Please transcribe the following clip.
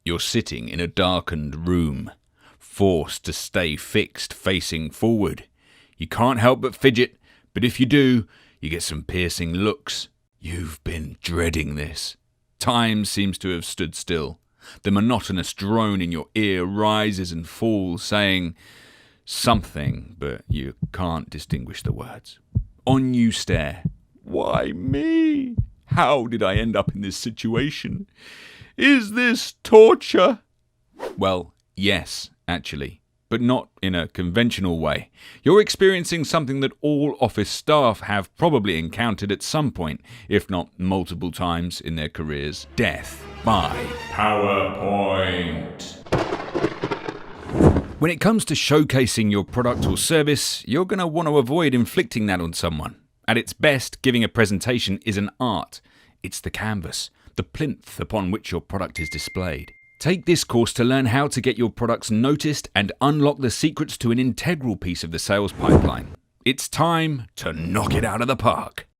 You're sitting in a darkened room, forced to stay fixed facing forward. You can't help but fidget, but if you do, you get some piercing looks. You've been dreading this. Time seems to have stood still. The monotonous drone in your ear rises and falls, saying something, but you can't distinguish the words. On you stare. Why me? How did I end up in this situation? Is this torture? Well, yes, actually, but not in a conventional way. You're experiencing something that all office staff have probably encountered at some point, if not multiple times in their careers. Death by PowerPoint. When it comes to showcasing your product or service, you're going to want to avoid inflicting that on someone. At its best, giving a presentation is an art. It's the canvas, the plinth upon which your product is displayed. Take this course to learn how to get your products noticed and unlock the secrets to an integral piece of the sales pipeline. It's time to knock it out of the park.